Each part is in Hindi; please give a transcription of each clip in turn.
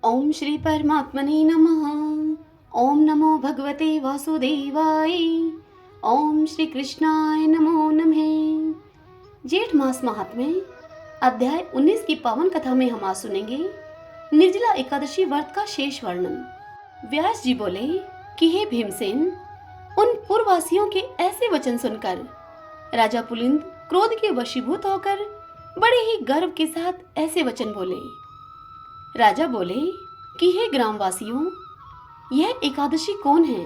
ओम श्री परमात्मने नमः। ओम नमो भगवते वासुदेवाय। ओम श्री कृष्णाय नमो नमः। जेठ मास महात्म्य अध्याय 19 की पावन कथा में हम आज सुनेंगे निर्जला एकादशी व्रत का शेष वर्णन। व्यास जी बोले कि हे भीमसेन, उन पूर्ववासियों के ऐसे वचन सुनकर राजा पुलिंद क्रोध के वशीभूत होकर बड़े ही गर्व के साथ ऐसे वचन बोले। राजा बोले कि हे ग्रामवासियों, यह एकादशी कौन है?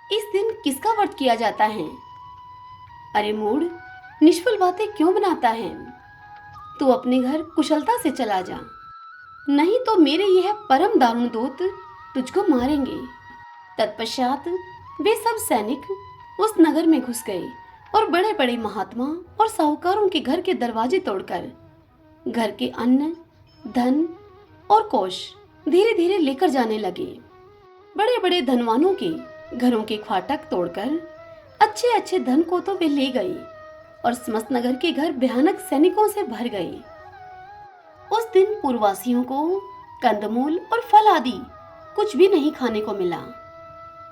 इस दिन किसका व्रत किया जाता है? अरे मूढ़, निष्फल बातें क्यों बनाता है? तू अपने घर कुशलता से चला जा, नहीं तो मेरे यह परम दारुण दूत तुझको मारेंगे। तत्पश्चात वे सब सैनिक उस नगर में घुस गए और बड़े बड़े महात्मा और साहूकारों के घर के दरवाजे तोड़कर घर के अन्न, धन और कोष धीरे धीरे लेकर जाने लगे। बड़े बड़े धनवानों के घरों के फाटक तोड़कर अच्छे अच्छे धन को तो वे ले गए और समस्त नगर के घर भयानक सैनिकों से भर गए। उस दिन पूर्ववासियों को कंदमूल और फल आदि कुछ भी नहीं खाने को मिला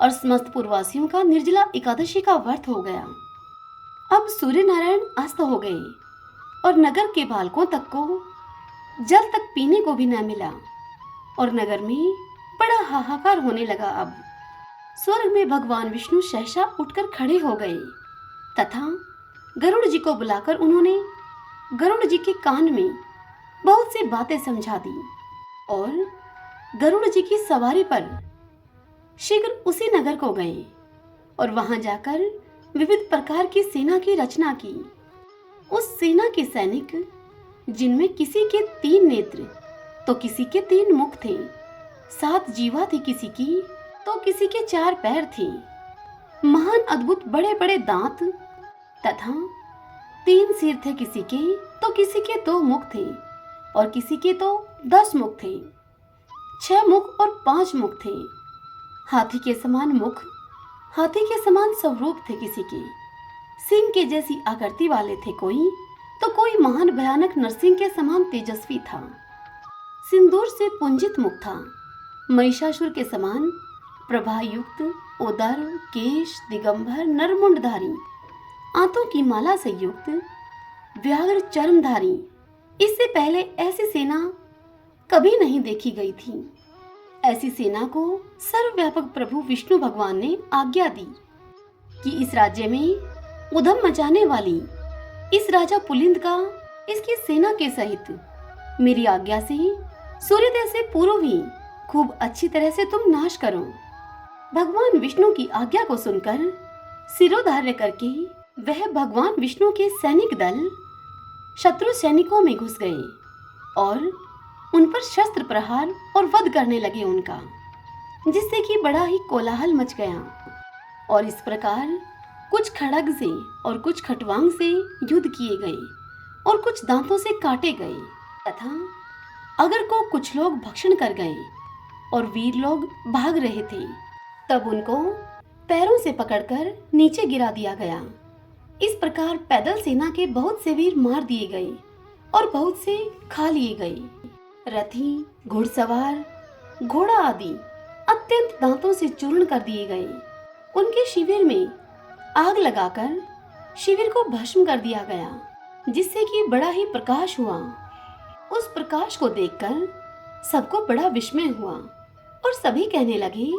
और समस्त पूर्ववासियों का निर्जला एकादशी का व्रत हो गया। अब सूर्य नारायण अस्त हो गए और नगर के बालकों तक को जल तक पीने को भी न मिला और नगर में बड़ा हाहाकार होने लगा। अब स्वर्ग में भगवान विष्णु सहसा उठकर खड़े हो गए तथा गरुड़ जी को बुलाकर उन्होंने गरुड़ जी के कान में बहुत सी बातें समझा दी और गरुड़ जी की सवारी पर शीघ्र उसी नगर को गए और वहां जाकर विविध प्रकार की सेना की रचना की। उस सेना के सैनिक, जिनमें किसी के 3 नेत्र तो किसी के 3 मुख थे, 7 जीवा थी किसी की तो किसी के 4 पैर थे, महान अद्भुत बड़े बड़े दांत तथा 3 सिर थे किसी के तो किसी के 2 मुख थे और किसी के तो 10 मुख थे, 6 मुख और 5 मुख थे। हाथी के समान मुख, हाथी के समान स्वरूप थे किसी के, सिंह के जैसी आकृति वाले थे कोई, तो कोई महान भयानक नरसिंह के समान तेजस्वी था। सिंदूर से पुंजित मुख था, महिषासुर के समान प्रभायुक्त, उदर, केश, दिगंबर, नरमुंडधारी, आंतों की माला से युक्त, व्याघ्र चर्मधारी। इससे पहले ऐसी सेना कभी नहीं देखी गई थी। ऐसी सेना को सर्वव्यापक प्रभु विष्णु भगवान ने आज्ञा दी कि इस राज्य में उधम मचाने वाली इस राजा पुलिंद का इसकी सेना के सहित मेरी आज्ञा से सूर्योदय से पूर्व ही खूब अच्छी तरह से तुम नाश करो। भगवान विष्णु की आज्ञा को सुनकर सिरोधार्य करके वह भगवान विष्णु के सैनिक दल शत्रु सैनिकों में घुस गए और उन पर शस्त्र प्रहार और वध करने लगे उनका, जिससे कि बड़ा ही कोलाहल मच गया। और इस प्रकार कुछ खड़ग से और कुछ खटवांग से युद्ध किए गए और कुछ दांतों से काटे गए तथा अगर को कुछ लोग भक्षण कर गए और वीर लोग भाग रहे थे, तब उनको पैरों से पकड़कर नीचे गिरा दिया गया। इस प्रकार पैदल सेना के बहुत से वीर मार दिए गए और बहुत से खा लिए गए। रथी, घुड़सवार, घोड़ा आदि अत्यंत दांतों से चूर्ण कर दिए गए। उनके शिविर में आग लगाकर शिविर को भस्म कर दिया गया, जिससे कि बड़ा ही प्रकाश हुआ। उस प्रकाश को देखकर सबको बड़ा विस्मय हुआ और सभी कहने लगे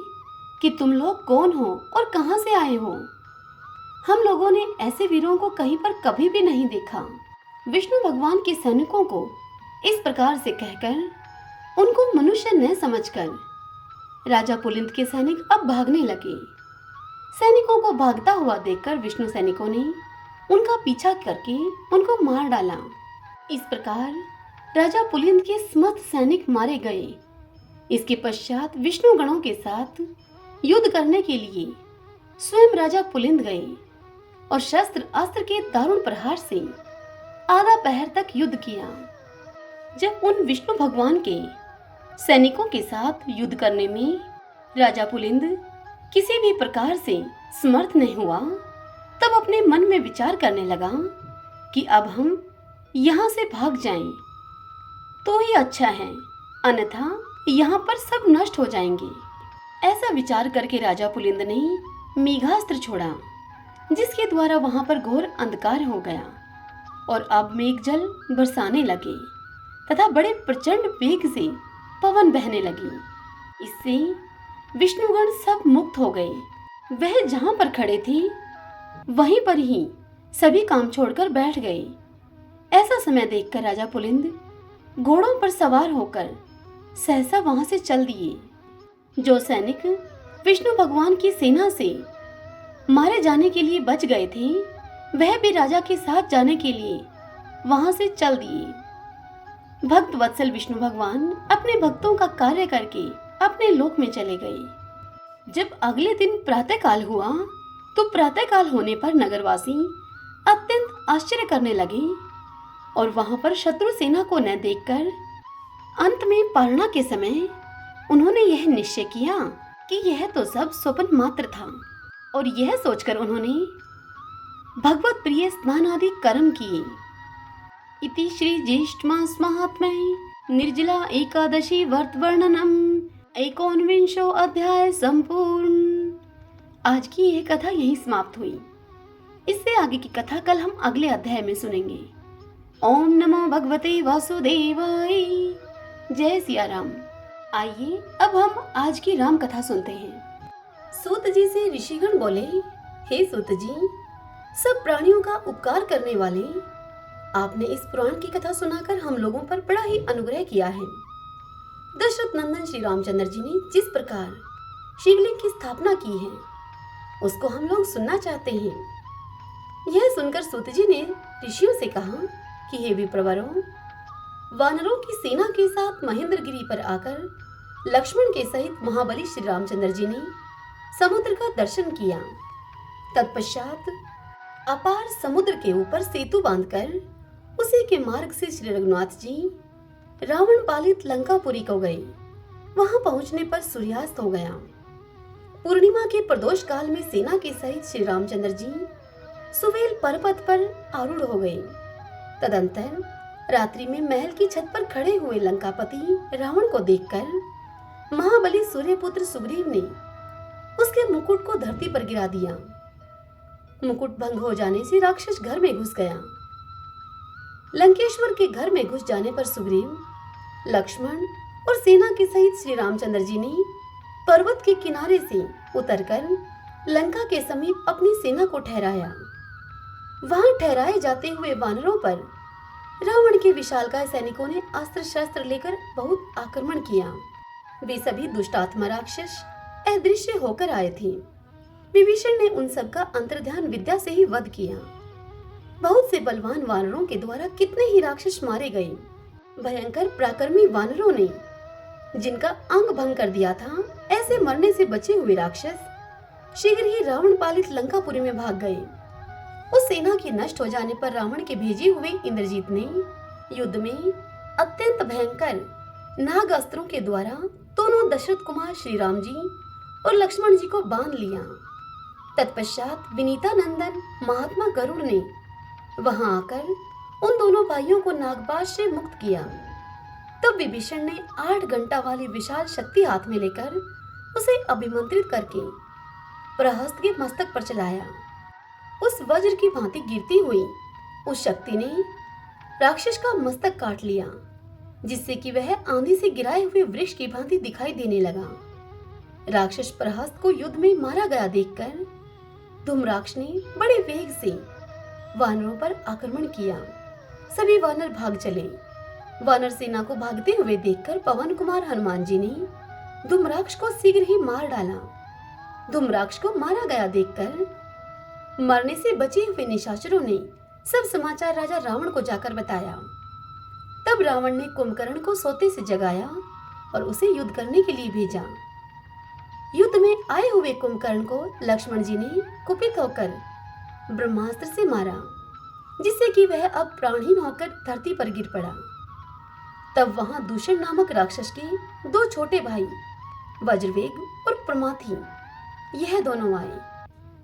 कि तुम लोग कौन हो और कहां से आए हो? हम लोगों ने ऐसे वीरों को कहीं पर कभी भी नहीं देखा। विष्णु भगवान के सैनिकों को इस प्रकार से कहकर उनको मनुष्य न समझकर राजा पुलिंद के सैनिक अब भागने लगे। सैनिकों को भागता हुआ देखकर विष्णु सैनिकों ने उनका पीछा करके उनको मार डाला। इस प्रकार राजा पुलिंद के समस्त सैनिक मारे गए। इसके पश्चात विष्णु गणों के साथ युद्ध करने के लिए स्वयं राजा पुलिंद गए और शस्त्र अस्त्र के दारुण प्रहार से आधा पहर तक युद्ध किया। जब उन विष्णु भगवान के सैनिकों के साथ युद्ध करने में राजा पुलिंद किसी भी प्रकार से समर्थ नहीं हुआ, तब अपने मन में विचार करने लगा कि अब हम यहाँ से भाग जाएं तो ही अच्छा है, अन्यथा यहाँ पर सब नष्ट हो जाएंगे। ऐसा विचार करके राजा पुलिंद ने मेघास्त्र छोड़ा, जिसके द्वारा वहां पर घोर अंधकार हो गया और अब मेघ जल बरसाने लगे तथा बड़े प्रचंड वेग से पवन बहने लगी। इससे विष्णुगण सब मुक्त हो गए। वह जहां पर खड़े थे वहीं पर ही सभी काम छोड़कर बैठ गए। ऐसा समय देखकर राजा पुलिंद घोड़ों पर सवार होकर सहसा वहां से चल दिए। जो सैनिक विष्णु भगवान की सेना से मारे जाने के लिए बच गए थे, वह भी राजा के साथ जाने के लिए वहां से चल दिए। भक्त वत्सल विष्णु भगवान अपने भक्तों का कार्य करके अपने लोक में चले गए। जब अगले दिन प्रातःकाल हुआ तो प्रातःकाल होने पर नगरवासी अत्यंत आश्चर्य करने लगे और वहां पर शत्रु सेना को न देखकर अंत में पारणा के समय उन्होंने यह निश्चय किया कि यह तो सब स्वप्न मात्र था, और यह सोचकर उन्होंने भगवत प्रिय स्नान आदि कर्म किए। इति श्री ज्येष्ठ मास महात्म्ये निर्जला एकादशी व्रत वर्णनम 19वां अध्याय संपूर्ण। आज की यह कथा यहीं समाप्त हुई। इससे आगे की कथा कल हम अगले अध्याय में सुनेंगे। ओम नमो भगवते वासुदेवाय। जय सिया राम। आइए अब हम आज की राम कथा सुनते हैं। सूत जी से ऋषिगण बोले, हे सूत जी, सब प्राणियों का उपकार करने वाले, आपने इस पुराण की कथा सुनाकर हम लोगों पर बड़ा ही अनुग्रह किया है। दशरथ नंदन श्री रामचंद्र जी ने जिस प्रकार शिवलिंग की स्थापना की है उसको हम लोग सुनना चाहते हैं। यह सुनकर सूत जी ने ऋषियों से कहा कि हे विप्रवरों, वानरों की सेना के साथ महेंद्रगिरी पर आकर लक्ष्मण के सहित महाबली श्री रामचंद्र जी ने समुद्र का दर्शन किया। तत्पश्चात अपार समुद्र के ऊपर सेतु बांधकर उसी के मार्ग से श्री रघुनाथ जी रावण पालित लंकापुरी को गए। वहां पहुंचने पर सूर्यास्त हो गया। पूर्णिमा के प्रदोष काल में सेना के सहित श्री रामचंद्र जी सुवेल पर्वत पर आरूढ़ हो गए। तदंतर रात्रि में महल की छत पर खड़े हुए लंकापति रावण को देखकर महाबली सूर्यपुत्र सुग्रीव ने उसके मुकुट को धरती पर गिरा दिया। मुकुट भंग हो जाने से राक्षस घर में घुस गया। लंकेश्वर के घर में घुस जाने पर सुग्रीव, लक्ष्मण और सेना के सहित श्री रामचंद्र जी ने पर्वत के किनारे से उतरकर लंका के समीप अपनी सेना को ठहराया। वहां ठहराए जाते हुए वानरों पर रावण के विशालकाय सैनिकों ने अस्त्र शस्त्र लेकर बहुत आक्रमण किया। वे सभी दुष्टात्मा राक्षस अदृश्य होकर आए थे। विभीषण ने उन सब का अंतर्ध्यान विद्या से ही वध किया। बहुत से बलवान वानरों के द्वारा कितने ही राक्षस मारे गए। भयंकर पराक्रमी वानरों ने जिनका अंग भंग कर दिया था, ऐसे मरने से बचे हुए राक्षस शीघ्र ही रावण पालित लंकापुरी में भाग गए। उस सेना के नष्ट हो जाने पर रावण के भेजे हुए इंद्रजीत ने युद्ध में अत्यंत भयंकर नाग अस्त्रों के द्वारा दोनों दशरथ कुमार श्री राम जी और लक्ष्मण जी को बांध लिया। तत्पश्चात विनीता नंदन महात्मा गरुड़ ने वहां आकर उन दोनों भाइयों को नागपाश से मुक्त किया। तब विभीषण ने 8 घंटा वाली विशाल शक्ति हाथ में लेकर उसे अभिमंत्रित करके प्रहस्त के मस्तक पर चलाया। उस वज्र की भांति गिरती हुई उस शक्ति ने राक्षस का मस्तक काट लिया, जिससे कि वह आंधी से गिराए हुए वृक्ष की भांति दिखाई देने लगा। राक्षस प्रहस्त को युद्ध में मारा गया देखकर धूम्राक्ष ने बड़े वेग से वानरों पर आक्रमण किया। सभी वानर भाग चले। वानर सेना को भागते हुए देखकर पवन कुमार हनुमान जी ने धूम्राक्ष को शीघ्र ही मार डाला। धूम्राक्ष को मारा गया देखकर मरने से बचे हुए निशाचरों ने सब समाचार राजा रावण को जाकर बताया। तब रावण ने कुंभकर्ण को सोते से जगाया और उसे युद्ध करने के लिए भेजा। युद्ध में आए हुए कुंभकर्ण को लक्ष्मण जी ने कुपित होकर ब्रह्मास्त्र से मारा, जिससे कि वह अब प्राणहीन होकर धरती पर गिर पड़ा। तब वहां दूषण नामक राक्षस के 2 छोटे भाई वज्रवेग और प्रमाथि, यह दोनों आए,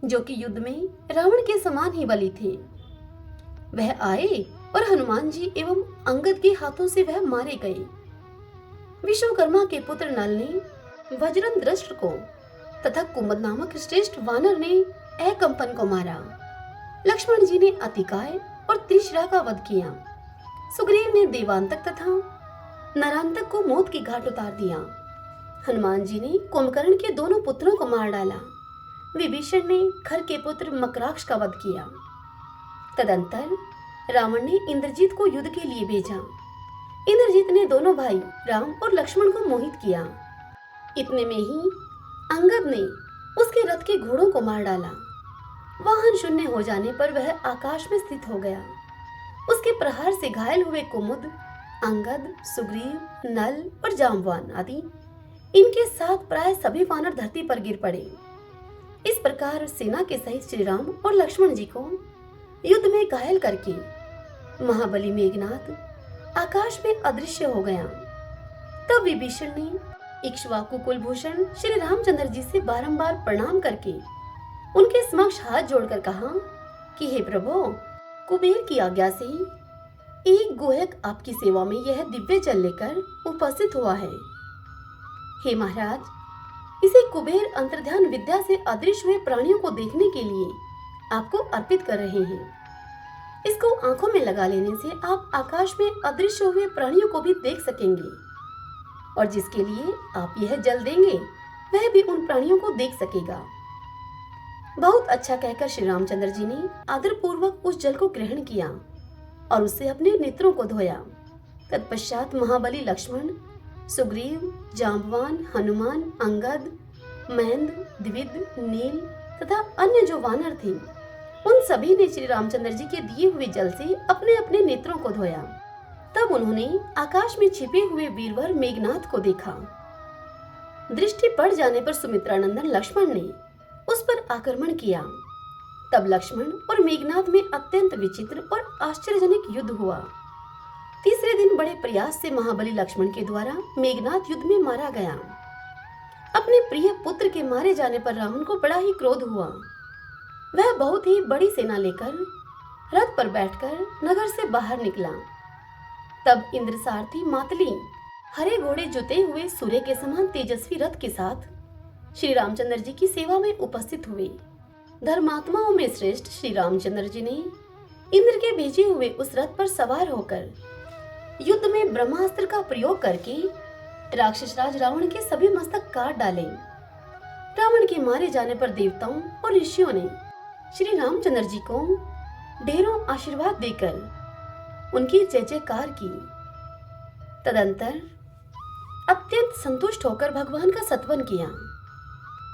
जो कि युद्ध में रावण के समान ही बली थे। वह आए और हनुमान जी एवं अंगद के हाथों से वह मारे गए। विश्वकर्मा के पुत्र नल ने वज्रदृष्ट को तथा कुमुद नामक श्रेष्ठ वानर ने एकंपन को मारा। लक्ष्मण जी ने अतिकाय और त्रिशिरा का वध किया। सुग्रीव ने देवांतक तथा नरांतक को मौत की घाट उतार दिया। हनुमान जी ने कुंभकर्ण के दोनों पुत्रों को मार डाला। विभीषण ने खर के पुत्र मकराक्ष का वध किया। तदंतर रावण ने इंद्रजीत को युद्ध के लिए भेजा। इंद्रजीत ने दोनों भाई राम और लक्ष्मण को मोहित किया। इतने में ही अंगद ने उसके रथ के घोड़ों को मार डाला। वाहन शून्य हो जाने पर वह आकाश में स्थित हो गया। उसके प्रहार से घायल हुए कुमुद, अंगद, सुग्रीव, नल और जाम्बवान आदि इनके साथ प्राय सभी वानर धरती पर गिर पड़े। इस प्रकार सेना के सहित श्री राम और लक्ष्मण जी को युद्ध में घायल करके महाबली मेघनाथ आकाश में अदृश्य हो गया। तब विभीषण ने इक्ष्वाकु कुलभूषण श्री रामचंद्र जी से बारंबार प्रणाम करके उनके समक्ष हाथ जोड़कर कहा कि हे प्रभु, कुबेर की आज्ञा से एक गुहक आपकी सेवा में यह दिव्य जल लेकर उपस्थित हुआ है। हे महाराज, इसे कुबेर अंतर्ध्यान विद्या से अदृश्य हुए प्राणियों को देखने के लिए आपको अर्पित कर रहे हैं। इसको आंखों में लगा लेने से आप आकाश में अदृश्य हुए प्राणियों को भी देख सकेंगे, और जिसके लिए आप यह जल देंगे वह भी उन प्राणियों को देख सकेगा। बहुत अच्छा कहकर श्री रामचंद्र जी ने आदर पूर्वक उस जल को ग्रहण किया और उससे अपने नेत्रों को धोया। तत्पश्चात महाबली लक्ष्मण, सुग्रीव, जाम्बवान, हनुमान, अंगद, महेंद्र, द्विविद, नील तथा अन्य जो वानर थे उन सभी ने श्री रामचंद्र जी के दिए हुए जल से अपने अपने नेत्रों को धोया। तब उन्होंने आकाश में छिपे हुए वीरवर मेघनाथ को देखा। दृष्टि पड़ जाने पर सुमित्रानंदन लक्ष्मण ने उस पर आक्रमण किया। तब लक्ष्मण और मेघनाथ में अत्यंत विचित्र और आश्चर्यजनक युद्ध हुआ। तीसरे दिन बड़े प्रयास से महाबली लक्ष्मण के द्वारा मेघनाथ युद्ध में मारा गया। अपने प्रिय पुत्र के मारे जाने पर रावण को बड़ा ही क्रोध हुआ। वह बहुत ही बड़ी सेना लेकर रथ पर बैठकर नगर से बाहर निकला। तब इंद्र सारथी मातली हरे घोड़े जुते हुए सूर्य के समान तेजस्वी रथ के साथ श्री रामचंद्र जी की सेवा में उपस्थित हुए। धर्मात्माओं में श्रेष्ठ श्री रामचंद्र जी ने इंद्र के भेजे हुए उस रथ पर सवार होकर युद्ध में ब्रह्मास्त्र का प्रयोग करके राक्षस राज रावण के सभी मस्तक काट डाले। रावण के मारे जाने पर देवताओं और ऋषियों ने श्री रामचंद्र जी को ढेरों आशीर्वाद देकर उनकी जय जयकार की। तदंतर अत्यंत संतुष्ट होकर भगवान का सत्वन किया।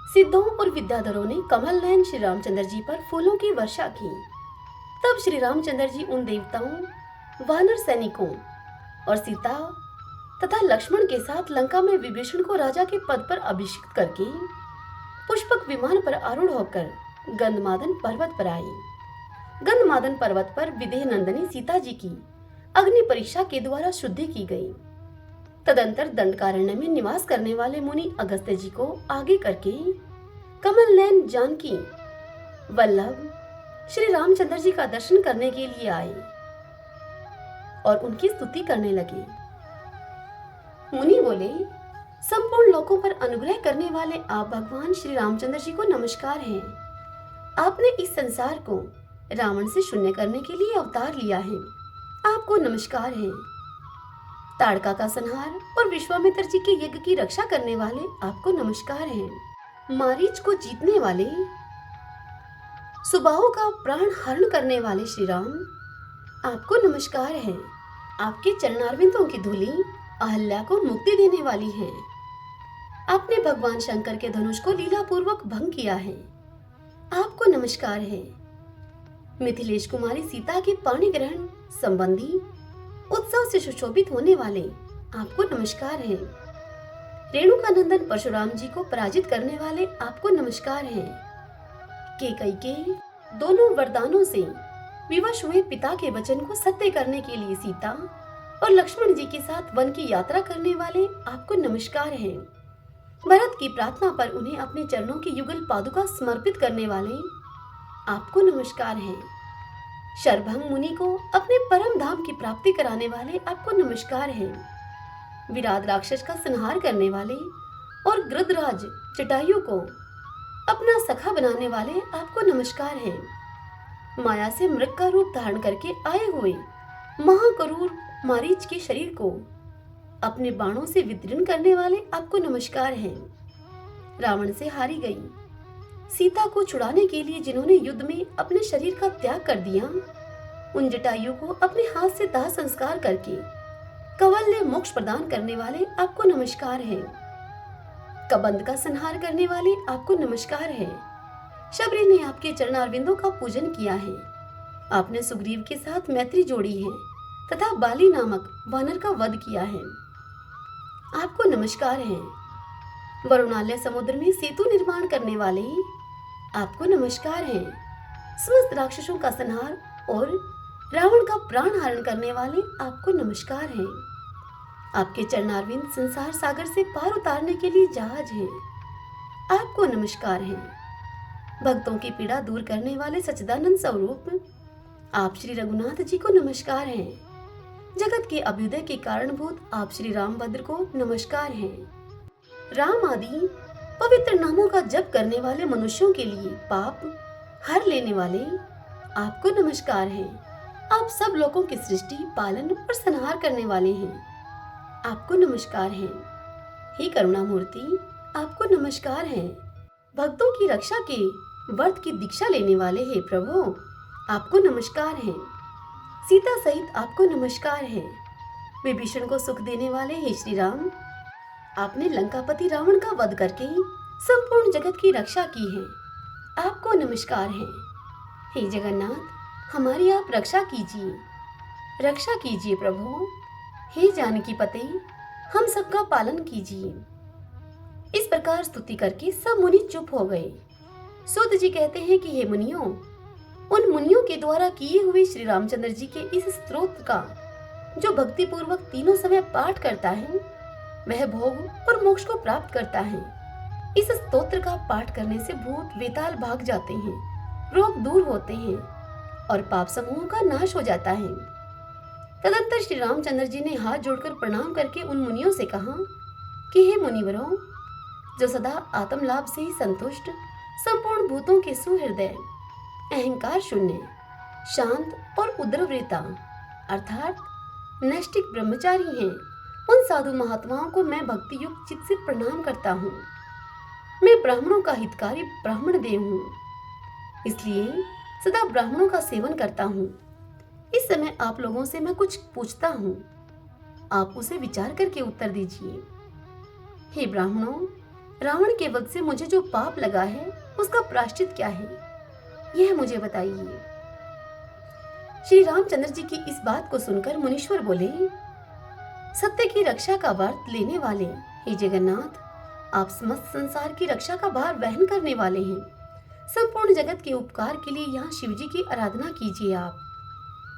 सिद्धों और विद्याधरों ने कमल नयन श्री रामचंद्र जी पर फूलों की वर्षा की। तब श्री रामचंद्र जी उन देवताओं, वानर सैनिकों और सीता तथा लक्ष्मण के साथ लंका में विभीषण को राजा के पद पर अभिषिक्त करके पुष्पक विमान पर आरूढ़ होकर गंधमादन पर्वत पर आए। गंधमादन पर्वत पर विदेह नंदिनी सीता जी की अग्नि परीक्षा के द्वारा शुद्धि की गई। तदंतर दंडकारण्य में निवास करने वाले मुनि अगस्त्य जी को आगे करके कमल नयन जानकी वल्लभ श्री रामचंद्र जी का दर्शन करने के लिए आए और उनकी स्तुति करने लगे। मुनि बोले, संपूर्ण लोकों पर अनुग्रह करने वाले आप भगवान श्री रामचंद्र जी को नमस्कार है। आपने इस संसार को रावण से शून्य करने के लिए अवतार लिया है। आपको नमस्कार है। ताड़का का संहार और विश्वामित्र जी के यज्ञ की रक्षा करने वाले आपको नमस्कार है। मारीच को जीतने वाले, सुबाहु का प्राण हरण करने वाले श्री राम, आपको नमस्कार है। आपके चरणारविंदों की धूलि अहल्या को मुक्ति देने वाली है। आपने भगवान शंकर के धनुष को लीला पूर्वक भंग किया है। आपको नमस्कार है। मिथिलेश कुमारी सीता के पाणी ग्रहण संबंधी उत्सव से सुशोभित होने वाले आपको नमस्कार है। रेणुका नंदन परशुराम जी को पराजित करने वाले आपको नमस्कार है। केकई के दोनों वरदानों से विवश हुए पिता के वचन को सत्य करने के लिए सीता और लक्ष्मण जी के साथ वन की यात्रा करने वाले आपको नमस्कार है। भरत की प्रार्थना पर उन्हें अपने चरणों की युगल पादुका समर्पित करने वाले आपको नमस्कार है। शरभंग मुनि को अपने परम धाम की प्राप्ति कराने वाले आपको नमस्कार है। विराट राक्षस का संहार करने वाले और गृधराज जटायु को अपना सखा बनाने वाले आपको नमस्कार है। माया से मृग का रूप धारण करके आए हुए महाक्रूर मारीच के शरीर को अपने बाणों से विदीर्ण करने वाले आपको नमस्कार है। रावण से हारी गई सीता को छुड़ाने के लिए जिन्होंने युद्ध में अपने शरीर का त्याग कर दिया, उन जटायु को अपने हाथ से दाह संस्कार करके कवल्य मोक्ष प्रदान करने वाले आपको नमस्कार है। कबंध का संहार करने वाले आपको नमस्कार है। शबरी ने आपके चरणारविंदों का पूजन किया है। आपने सुग्रीव के साथ मैत्री जोड़ी है तथा बाली नामक वानर का वध किया है। आपको नमस्कार है। वरुणालय समुद्र में सेतु निर्माण करने वाले आपको नमस्कार है। समस्त राक्षसों का संहार और रावण का प्राण हरण करने वाले आपको नमस्कार है। आपके चरणारविंद संसार सागर से पार उतारने के लिए जहाज है। आपको नमस्कार है। भक्तों की पीड़ा दूर करने वाले सच्चिदानंद स्वरूप आप श्री रघुनाथ जी को नमस्कार है। जगत के अभ्युदय के कारणभूत आप श्री रामभद्र को नमस्कार है। राम आदि पवित्र नामों का जप करने वाले मनुष्यों के लिए पाप हर लेने वाले आपको नमस्कार है। आप सब लोगों की सृष्टि, पालन और संहार करने वाले हैं। आपको नमस्कार है। हे करुणा मूर्ति, आपको नमस्कार है। भक्तों की रक्षा के व्रत की दीक्षा लेने वाले हे प्रभु, आपको नमस्कार है। सीता सहित आपको नमस्कार है। विभीषण को सुख देने वाले हे श्री राम, आपने लंकापति रावण का वध करके संपूर्ण जगत की रक्षा की है। आपको नमस्कार है। हे जगन्नाथ, हमारी आप रक्षा कीजिए, रक्षा कीजिए प्रभु। हे जानकी पते, हम सबका पालन कीजिए। इस प्रकार स्तुति करके सब मुनि चुप हो गए। सूत जी कहते हैं कि हे मुनियों, उन मुनियों के द्वारा किए हुए श्री रामचंद्र जी के इस स्तोत्र का जो भक्ति पूर्वक तीनों समय पाठ करता है, वह भोग और मोक्ष को प्राप्त करता है। इस स्तोत्र का पाठ करने से भूत वेताल भाग जाते हैं, रोग दूर होते हैं और पाप समूहों का नाश हो जाता है। तदंतर श्री रामचंद्र जी ने हाथ जोड़कर प्रणाम करके उन मुनियों से कहा कि हे मुनिवरों, जो सदा आत्म लाभ से ही संतुष्ट, संपूर्ण भूतों के सुहृदय, अहंकार शून्य, शांत और उद्रवृता अर्थात नैष्टिक ब्रह्मचारी हैं, उन साधु महात्माओं को मैं भक्ति युक्त चित्त से प्रणाम करता हूँ। मैं ब्राह्मणों का हितकारी ब्राह्मण देव हूँ, इसलिए सदा ब्राह्मणों का सेवन करता हूँ। इस समय आप लोगों से मैं कुछ पूछता हूँ, आप उसे विचार करके उत्तर दीजिए। हे ब्राह्मणों, रावण के वध से मुझे जो पाप लगा है उसका प्रायश्चित क्या है, यह मुझे बताइए। श्री रामचंद्र जी की इस बात को सुनकर मुनीश्वर बोले, सत्य की रक्षा का व्रत लेने वाले हे जगन्नाथ, आप समस्त संसार की रक्षा का भार वहन करने वाले हैं। संपूर्ण जगत के उपकार के लिए यहाँ शिव जी की आराधना कीजिए। आप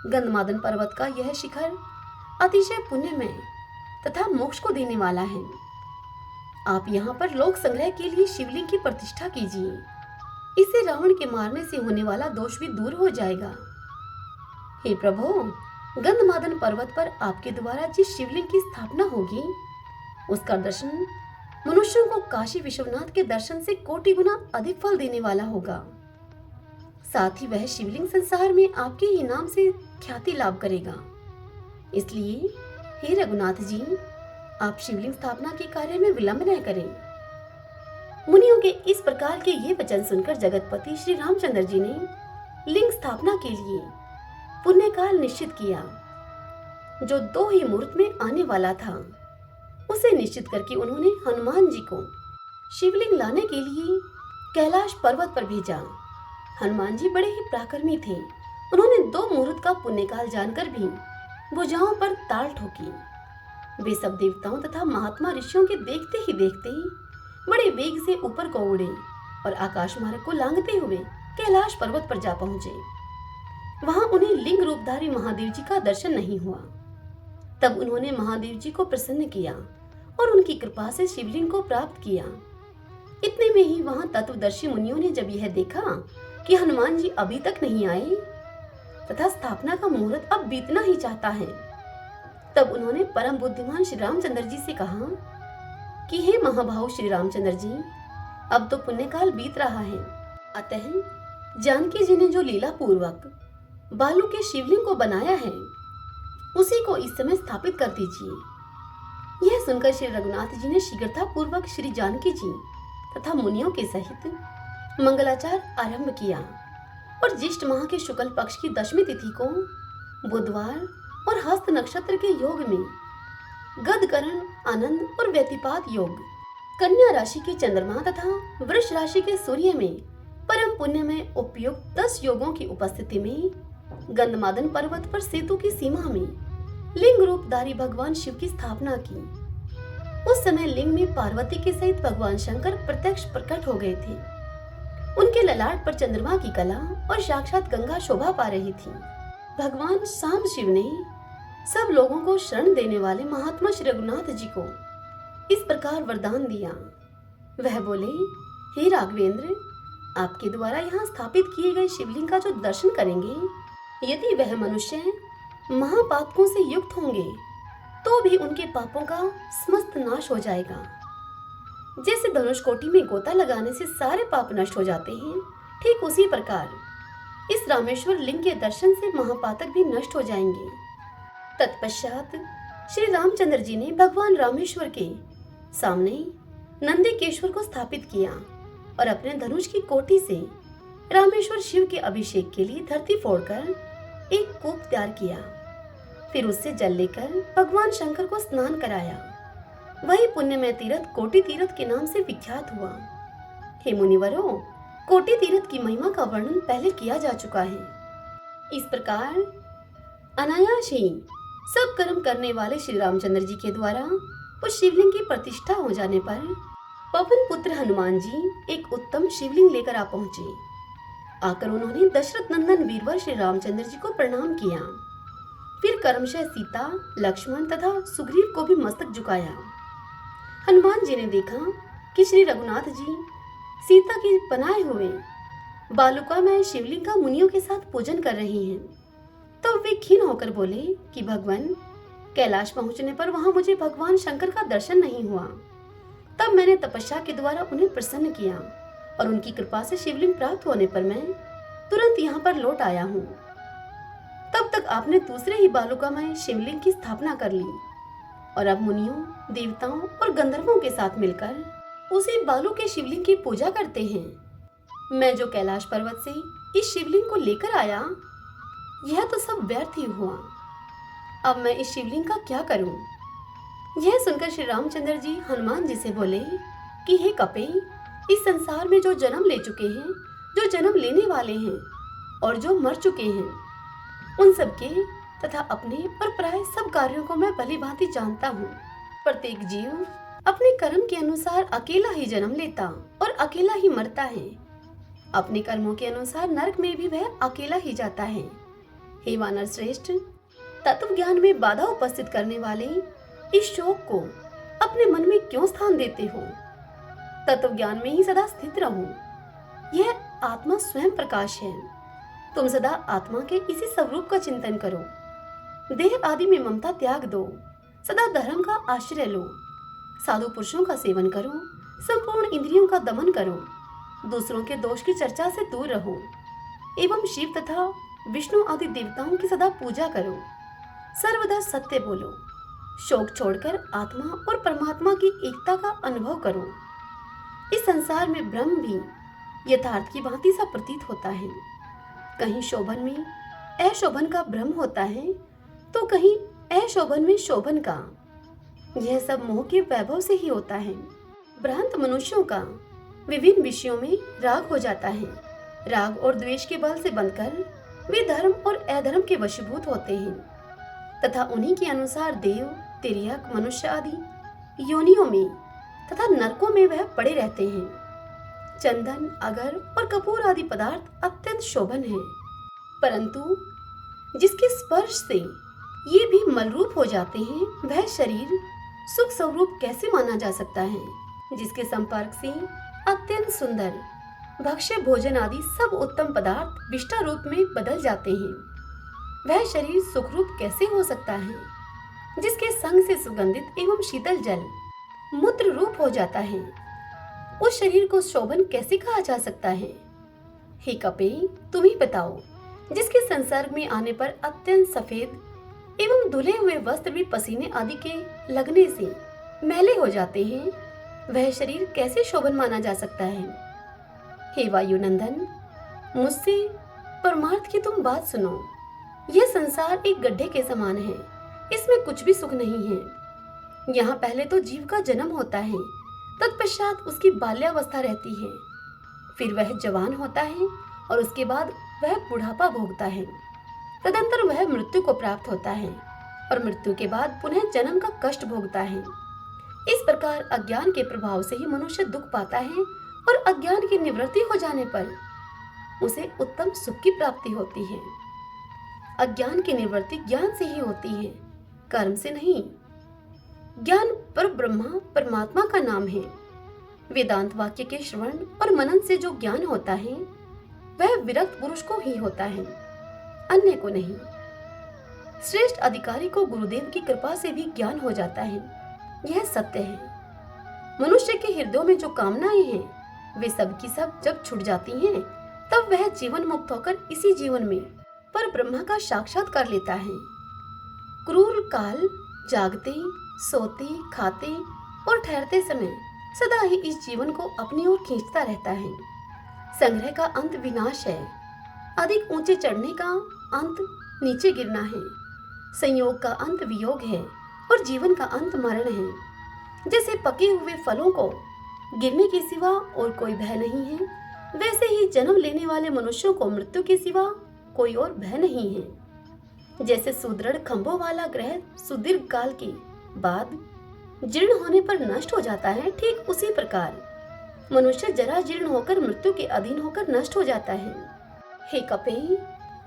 गंधमादन पर्वत का यह शिखर अतिशय पुण्यमय तथा मोक्ष को देने वाला है। आप यहाँ पर लोक संग्रह के लिए शिवलिंग की प्रतिष्ठा कीजिए। इससे रावण के मारने से होने वाला दोष भी दूर हो जाएगा। हे प्रभु, गंधमादन पर्वत पर आपके द्वारा जिस शिवलिंग की स्थापना होगी, उसका दर्शन मनुष्यों को काशी विश्वनाथ के दर्शन से कोटि गुना अधिक फल देने वाला होगा। साथ ही वह शिवलिंग संसार में आपके ही नाम से ख्याति लाभ करेगा। इसलिए हे रघुनाथ जी, आप शिवलिंग स्थापना के कार्य में विलंब न करें। मुनियों के इस प्रकार के ये वचन सुनकर जगतपति श्री रामचंद्र जी ने लिंग स्थापना के लिए पुण्य काल निश्चित किया, जो 2 ही मुहूर्त में आने वाला था। उसे निश्चित करके उन्होंने हनुमान जी को शिवलिंग लाने के लिए कैलाश पर्वत पर भेजा। हनुमान जी बड़े ही पराक्रमी थे। उन्होंने 2 मुहूर्त का पुण्यकाल जानकर भी भुजाओं पर ताल ठोकी। वे सब देवताओं तथा महात्मा ऋषियों के देखते ही देखते बड़े वेग से ऊपर को उड़े और आकाश मार्ग को लांघते हुए कैलाश पर्वत पर जा पहुंचे। वहां उन्हें लिंग रूपधारी महादेव जी का दर्शन नहीं हुआ। तब उन्होंने महादेव जी को प्रसन्न किया और उनकी कृपा से शिवलिंग को प्राप्त किया। इतने में ही वहां तत्वदर्शी मुनियों ने जब यह देखा कि हनुमान जी अभी तक नहीं आए तथा स्थापना का मुहूर्त अब बीतना ही चाहता है, तब उन्होंने परम बुद्धिमान श्री रामचंद्र जी से कहा कि हे महाभाव श्री रामचंद्र जी, अब तो पुण्यकाल बीत रहा है, अतः जानकी जी ने जो लीला पूर्वक बालू के शिवलिंग को बनाया है उसी को इस समय स्थापित कर दीजिए। यह सुनकर श्री रघुनाथ जी ने शीघ्रता पूर्वक श्री जानकी जी तथा मुनियों के सहित मंगलाचार आरंभ किया और ज्येष्ठ माह के शुक्ल पक्ष की दशमी तिथि को बुधवार और हस्त नक्षत्र के योग में गदकरण आनंद और व्यतिपात योग, कन्या राशि के चंद्रमा तथा वृष राशि के सूर्य में परम पुण्य में उपयुक्त 10 योगों की उपस्थिति में गंधमादन पर्वत पर सेतु की सीमा में लिंग रूपधारी भगवान शिव की स्थापना की। उस समय लिंग में पार्वती के सहित भगवान शंकर प्रत्यक्ष प्रकट हो गए थे। उनके ललाट पर चंद्रमा की कला और साक्षात गंगा शोभा पा रही थी। भगवान शाम शिव ने सब लोगों को शरण देने वाले महात्मा श्री रघुनाथ जी को इस प्रकार वरदान दिया। वह बोले, हे राघवेंद्र, आपके द्वारा यहाँ स्थापित किए गए शिवलिंग का जो दर्शन करेंगे, यदि वह मनुष्य महापातकों से युक्त होंगे तो भी उनके पापों का समस्त नाश हो जाएगा। जैसे धनुषकोटि में गोता लगाने से सारे पाप नष्ट हो जाते हैं, ठीक उसी प्रकार इस रामेश्वर लिंग के दर्शन से महापातक भी नष्ट हो जाएंगे। तत्पश्चात श्री रामचंद्र जी ने भगवान रामेश्वर के सामने नंदीकेश्वर को स्थापित किया और अपने धनुष की कोटि से रामेश्वर शिव के अभिषेक के लिए धरती फोड़कर एक कूप तैयार किया। फिर उससे जल लेकर भगवान शंकर को स्नान कराया। वही पुण्यमय तीर्थ कोटि तीर्थ के नाम से विख्यात हुआ। हे मुनिवरों, कोटि तीर्थ की महिमा का वर्णन पहले किया जा चुका है। इस प्रकार अनायास ही सब कर्म करने वाले श्री रामचंद्र जी के द्वारा उस शिवलिंग की प्रतिष्ठा हो जाने पर पवन पुत्र हनुमान जी एक उत्तम शिवलिंग लेकर आ पहुंचे। आकर उन्होंने दशरथ नंदन वीरवर श्री रामचंद्र जी को प्रणाम किया। फिर कर्मशः सीता, लक्ष्मण तथा सुग्रीव को भी मस्तक झुकाया। हनुमान जी ने देखा कि श्री रघुनाथ जी सीता की बनाए हुए बालुकामय शिवलिंग का मुनियों के साथ पूजन कर रहे हैं। तो वे खीन होकर बोले कि भगवान, कैलाश पहुंचने पर वहां मुझे भगवान शंकर का दर्शन नहीं हुआ। तब मैंने तपस्या के द्वारा उन्हें प्रसन्न किया और उनकी कृपा से शिवलिंग प्राप्त होने पर मैं तुरंत यहाँ पर लौट आया हूँ। तब तक आपने दूसरे ही बालुकामय शिवलिंग की स्थापना कर ली और अब मुनियों, देवताओं और गंधर्वों के साथ मिलकर उसी बालू के शिवलिंग की पूजा करते हैं। मैं जो कैलाश पर्वत से इस शिवलिंग को लेकर आया, यह तो सब व्यर्थ ही हुआ। अब मैं इस शिवलिंग का क्या करूं? यह सुनकर श्री रामचंद्र जी हनुमान जी से बोले कि हे कपे, इस संसार में जो जन्म ले चुके हैं, जो जन्म लेने वाले हैं और जो मर चुके हैं, उन सबके तथा अपने और प्राय सब कार्यों को मैं भली भांति जानता हूँ। प्रत्येक जीव अपने कर्म के अनुसार अकेला ही जन्म लेता और अकेला ही मरता है। अपने कर्मों के अनुसार नरक में भी वह अकेला ही जाता है। हे वानर श्रेष्ठ, तत्व ज्ञान में बाधा उपस्थित करने वाले इस शोक को अपने मन में क्यों स्थान देते हो? तत्व ज्ञान में ही सदा स्थित रहो। यह आत्मा स्वयं प्रकाश है। तुम सदा आत्मा के इसी स्वरूप का चिंतन करो। देह आदि में ममता त्याग दो। सदा धर्म का आश्रय लो। साधु पुरुषों का सेवन करो। संपूर्ण इंद्रियों का दमन करो। दूसरों के दोष की चर्चा से दूर रहो एवं शिव तथा विष्णु आदि देवताओं की सदा पूजा करो। सर्वदा सत्य बोलो। शोक छोड़कर आत्मा और परमात्मा की एकता का अनुभव करो। इस संसार में ब्रह्म भी यथार्थ की भांति सा प्रतीत होता है। कहीं शोभन में अशोभन का भ्रम होता है तो कहीं अशोभन में शोभन का। यह सब मोह के वैभव से ही होता है। भ्रांत मनुष्यों का विभिन्न विषयों में राग हो जाता है। राग और द्वेष के बल से बंधकर वे धर्म और अधर्म के वशीभूत होते हैं तथा उन्हीं के अनुसार देव, तिर्यक, मनुष्य आदि योनियों में तथा नरकों में वह पड़े रहते हैं। चंदन, अगर और कपूर आदि पदार्थ अत्यंत शोभन है, परंतु जिसके स्पर्श से ये भी मलरूप हो जाते हैं, वह शरीर सुख स्वरूप कैसे माना जा सकता है? जिसके संपर्क से अत्यंत सुंदर भक्ष्य भोजन आदि सब उत्तम पदार्थ विष्टा रूप में बदल जाते हैं, वह शरीर सुखरूप कैसे हो सकता है? जिसके संग से सुगंधित एवं शीतल जल मूत्र रूप हो जाता है, उस शरीर को शोभन कैसे कहा जा सकता है? हे कपे, तुम ही बताओ। जिसके संसर्ग में आने पर अत्यंत सफेद एवं धुले हुए वस्त्र भी पसीने आदि के लगने से मैले हो जाते हैं, वह शरीर कैसे शोभन माना जा सकता है? हे वायुनंदन, मुझसे परमार्थ की तुम बात सुनो। यह संसार एक गड्ढे के समान है, इसमें कुछ भी सुख नहीं है। यहाँ पहले तो जीव का जन्म होता है, तत्पश्चात उसकी बाल्यावस्था रहती है, फिर वह जवान होता है और उसके बाद वह बुढ़ापा भोगता है। तदंतर वह मृत्यु को प्राप्त होता है और मृत्यु के बाद पुनः जन्म का कष्ट भोगता है। इस प्रकार अज्ञान के प्रभाव से ही मनुष्य दुख पाता है और अज्ञान की निवृत्ति हो जाने पर उसे उत्तम सुख की प्राप्ति होती है। अज्ञान की निवृत्ति ज्ञान से ही होती है, कर्म से नहीं। ज्ञान पर ब्रह्मा परमात्मा का नाम है। वेदांत वाक्य के श्रवण और मनन से जो ज्ञान होता है वह विरक्त पुरुष को ही होता है, अन्य को नहीं। श्रेष्ठ अधिकारी को गुरुदेव की कृपा से भी ज्ञान हो जाता है, यह सत्य है। मनुष्य के हृदयों में जो कामनाएं हैं वे सब की सब जब छूट जाती हैं, तब वह जीवन मुक्त होकर इसी जीवन में पर ब्रह्मा का साक्षात्कार लेता है। क्रूर काल जागते, सोते, खाते और ठहरते समय सदा ही इस जीवन को अपनी ओर खींचता रहता है। संग्रह का अंत विनाश है, अधिक ऊंचे चढ़ने का अंत नीचे गिरना है। संयोग का अंत वियोग है और जीवन का अंत मरण है। जैसे पके हुए फलों को गिरने के सिवा और कोई भय नहीं है, वैसे ही जन्म लेने वाले मनुष्यों को मृत्यु के सिवा कोई और भय नहीं है। जैसे सुदृढ़ खंभों वाला ग्रह सुदीर्घ काल के बाद जीर्ण होने पर नष्ट हो जाता है, ठीक उसी प्रकार मनुष्य जरा जीर्ण होकर मृत्यु के अधीन होकर नष्ट हो जाता है। हे कपे,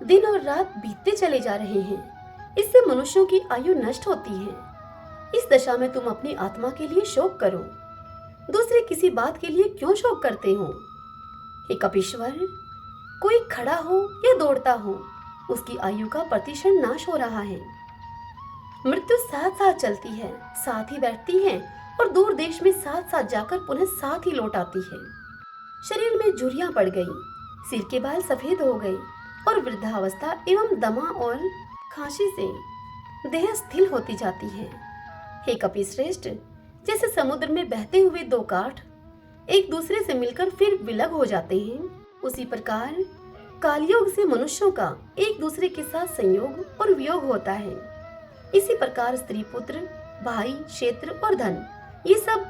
दिन और रात बीतते चले जा रहे हैं, इससे मनुष्यों की आयु नष्ट होती है। इस दशा में तुम अपनी आत्मा के लिए शोक करो, दूसरे किसी बात के लिए क्यों शोक करते हो? हे कपीश्वर, कोई खड़ा हो या दौड़ता हो, उसकी आयु का प्रतिशत नाश हो रहा है। मृत्यु साथ साथ चलती है, साथ ही बैठती है और दूर देश में साथ साथ जाकर पुनः साथ ही लौट आती है। शरीर में झुर्रियां पड़ गई, सिर के बाल सफेद हो गए और वृद्धावस्था एवं दमा और खांसी से देह स्थिर होती जाती है। हे कपिश्रेष्ठ, जैसे समुद्र में बहते हुए दो काठ एक दूसरे से मिलकर फिर विलग हो जाते हैं, उसी प्रकार कालयोग से मनुष्यों का एक दूसरे के साथ संयोग और वियोग होता है। इसी प्रकार स्त्री, पुत्र, भाई, क्षेत्र और धन, ये सब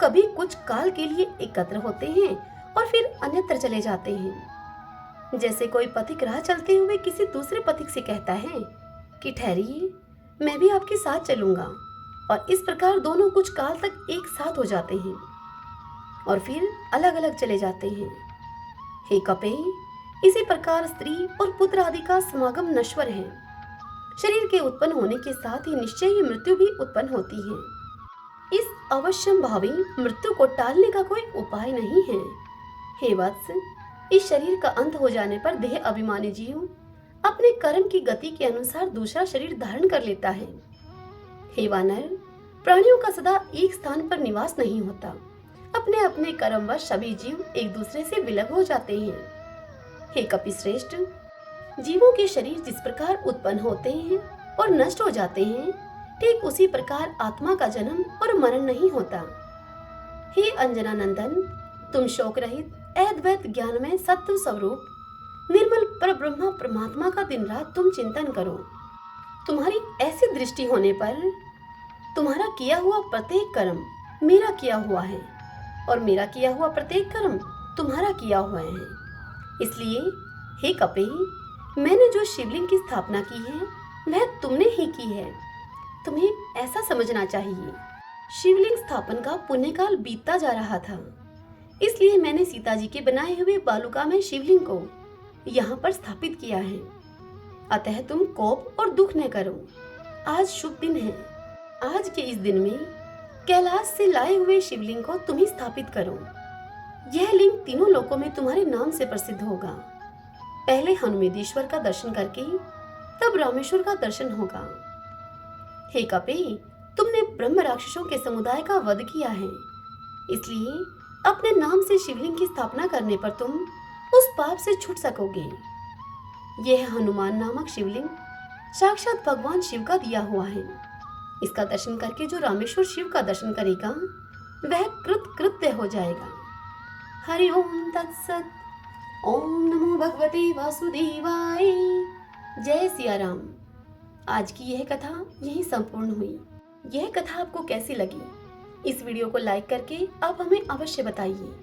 कभी कुछ काल के लिए एकत्र होते हैं और फिर अन्यत्र चले जाते हैं। जैसे कोई पथिक राह चलते हुए किसी दूसरे पथिक से कहता है कि ठहरिए, मैं भी आपके साथ चलूंगा, और इस प्रकार दोनों कुछ काल तक एक साथ हो जाते हैं और फिर अलग अलग चले जाते हैं। हे कपे, इसी प्रकार स्त्री और पुत्र आदि का समागम नश्वर है। शरीर के उत्पन्न होने के साथ ही निश्चय ही मृत्यु भी उत्पन्न होती है। इस अवश्यंभावी मृत्यु को टालने का कोई उपाय नहीं है। हे वत्स, इस शरीर का अंत हो जाने पर देह अभिमानी जीव अपने कर्म की गति के अनुसार दूसरा शरीर धारण कर लेता है। हे वानर, प्राणियों का सदा एक स्थान पर निवास नहीं होता। अपने अपने कर्मवश सभी जीव एक दूसरे से विलग हो जाते हैं। हे कपिश्रेष्ठ, जीवों के शरीर जिस प्रकार उत्पन्न होते हैं और नष्ट हो जाते हैं, ठीक उसी प्रकार आत्मा का जन्म और मरण नहीं होता। हे अंजनानंदन, तुम शोक रहित अद्वैत ज्ञान में सत्व स्वरूप निर्मल पर ब्रह्मा परमात्मा का दिन रात तुम चिंतन करो। तुम्हारी ऐसी दृष्टि होने पर तुम्हारा किया हुआ प्रत्येक कर्म मेरा किया हुआ है और मेरा किया हुआ प्रत्येक कर्म तुम्हारा किया हुआ है। इसलिए हे कपे, मैंने जो शिवलिंग की स्थापना की है वह तुमने ही की है। तुम्हें ऐसा समझना चाहिए। शिवलिंग स्थापन का पुण्यकाल बीतता जा रहा था, इसलिए मैंने सीता जी के बनाए हुए बालुका में शिवलिंग को यहाँ पर स्थापित किया है। अतः तुम कोप और दुख न करो। आज शुभ दिन है। आज के इस दिन में कैलाश से लाए हुए शिवलिंग को तुम ही स्थापित करो। यह लिंग तीनों लोकों में तुम्हारे नाम से प्रसिद्ध होगा। पहले हनुमेदेश्वर का दर्शन करके तब रामेश्वर का दर्शन होगा। हे कपे, तुमने ब्रह्म राक्षसों के समुदाय का वध किया है, इसलिए अपने नाम से शिवलिंग की स्थापना करने पर तुम उस पाप से छूट सकोगे। यह हनुमान नामक शिवलिंग साक्षात भगवान शिव का दिया हुआ है। इसका दर्शन करके जो रामेश्वर शिव का दर्शन करेगा वह कृत्य हो जाएगा। हरि ओम तत्सत। ओम नमो भगवते वासुदेवाय। जय सिया राम। आज की यह कथा यहीं संपूर्ण हुई। यह कथा आपको कैसी लगी? इस वीडियो को लाइक करके आप हमें अवश्य बताइए।